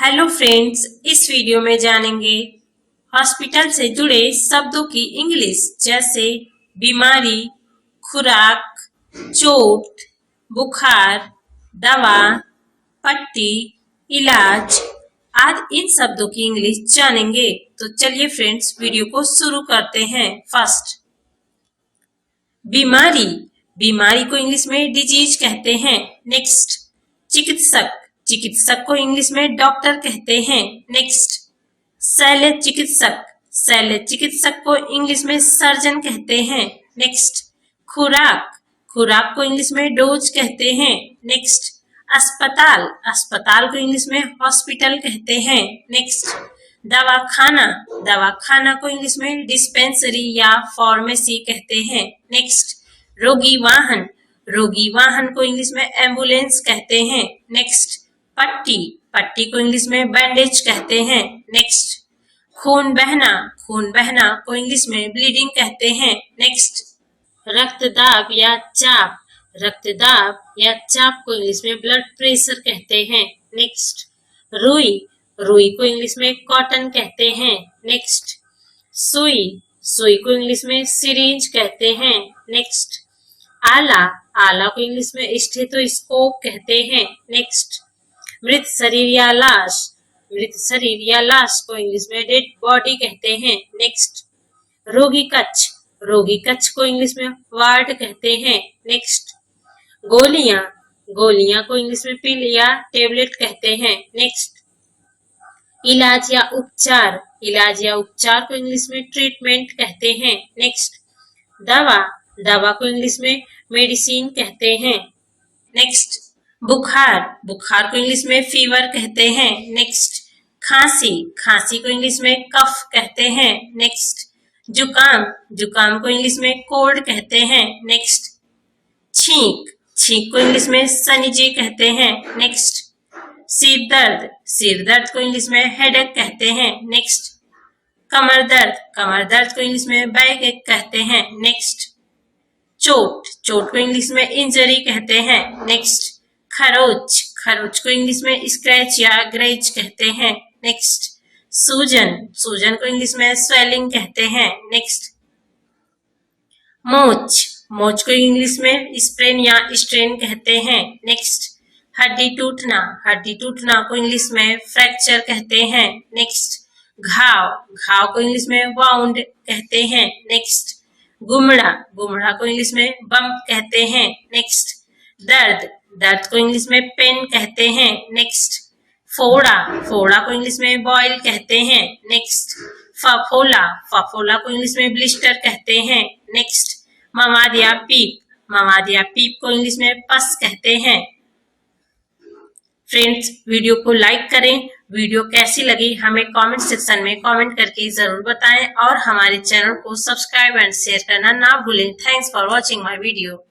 Hello friends, इस video में जानेंगे हॉस्पिटल से जुड़े शब्दों की इंग्लिश, जैसे बीमारी, खुराक, चोट, बुखार, दवा, पट्टी, इलाज आदि इन शब्दों की इंग्लिश जानेंगे। तो चलिए फ्रेंड्स, वीडियो को शुरू करते हैं। फर्स्ट, बीमारी। बीमारी को इंग्लिश में डिजीज कहते हैं। नेक्स्ट, चिकित्सक। चिकित्सक को इंग्लिश में डॉक्टर कहते हैं। नेक्स्ट, शल्य चिकित्सक। शल्य चिकित्सक को इंग्लिश में सर्जन कहते हैं। नेक्स्ट, खुराक। खुराक को इंग्लिश में डोज कहते हैं। नेक्स्ट, अस्पताल। अस्पताल को इंग्लिश में हॉस्पिटल कहते हैं। नेक्स्ट, दवाखाना। दवाखाना को इंग्लिश में डिस्पेंसरी या फार्मेसी कहते हैं। नेक्स्ट, रोगी वाहन। रोगी वाहन को इंग्लिश में एम्बुलेंस कहते हैं। नेक्स्ट, पट्टी। पट्टी को इंग्लिश में बैंडेज कहते हैं। नेक्स्ट, खून बहना। खून बहना को इंग्लिश में ब्लीडिंग कहते हैं। नेक्स्ट, रक्तदाब या चाप। रक्तदाब या चाप को इंग्लिश में ब्लड प्रेशर कहते हैं। नेक्स्ट, रुई। रुई को इंग्लिश में कॉटन कहते हैं। नेक्स्ट, सुई। सुई को इंग्लिश में सिरिंज कहते हैं। नेक्स्ट, आला। आला को इंग्लिश में स्टेथोस्कोप कहते हैं। नेक्स्ट, मृत शरीर या लाश। मृत शरीर या लाश को इंग्लिश में डेड बॉडी कहते हैं। नेक्स्ट, रोगी कक्ष। रोगी कक्ष को इंग्लिश में वार्ड कहते हैं। नेक्स्ट, गोलियां। गोलियां को इंग्लिश में पिल या टेबलेट कहते हैं। नेक्स्ट, इलाज या उपचार। इलाज या उपचार को इंग्लिश में ट्रीटमेंट कहते हैं। नेक्स्ट, दवा। दवा को इंग्लिश में मेडिसिन कहते हैं। नेक्स्ट, बुखार। बुखार को इंग्लिश में फीवर कहते हैं। नेक्स्ट, खांसी। खांसी को इंग्लिश में कफ कहते हैं। नेक्स्ट, जुकाम। जुकाम को इंग्लिश में कोल्ड कहते हैं। नेक्स्ट, छींक। छींक को इंग्लिश में सनीजे कहते हैं। नेक्स्ट, सिर दर्द। सिर दर्द को इंग्लिश में हेडेक कहते हैं। नेक्स्ट, कमर दर्द। कमर दर्द को इंग्लिश में बैक एक कहते हैं। नेक्स्ट, चोट। चोट को इंग्लिश में इंजरी कहते हैं। नेक्स्ट, खरोच। खरोच को इंग्लिश में स्क्रैच या ग्रेज कहते हैं। नेक्स्ट, सूजन। सूजन को इंग्लिश में स्वेलिंग कहते हैं। नेक्स्ट, मोच। मोच को इंग्लिश में स्प्रेन या स्ट्रेन कहते हैं। नेक्स्ट, हड्डी टूटना। हड्डी टूटना को इंग्लिश में फ्रैक्चर कहते हैं। नेक्स्ट, घाव। घाव को इंग्लिश में वाउंड कहते हैं। नेक्स्ट, गुमड़ा। गुमड़ा को इंग्लिश में बम्प कहते हैं। नेक्स्ट, दर्द। दर्द को इंग्लिश में पेन कहते हैं। नेक्स्ट, फोड़ा। फोड़ा को इंग्लिश में बॉयल कहते हैं। नेक्स्ट, फफोला। फफोला को इंग्लिश में ब्लिस्टर कहते हैं। नेक्स्ट, मवाद या पीप। मवाद या पीप को इंग्लिश में पस कहते हैं। फ्रेंड्स, वीडियो को लाइक करें। वीडियो कैसी लगी हमें कमेंट सेक्शन में कमेंट करके जरूर बताएं और हमारे चैनल को सब्सक्राइब एंड शेयर करना ना भूलें। Thanks for watching my video.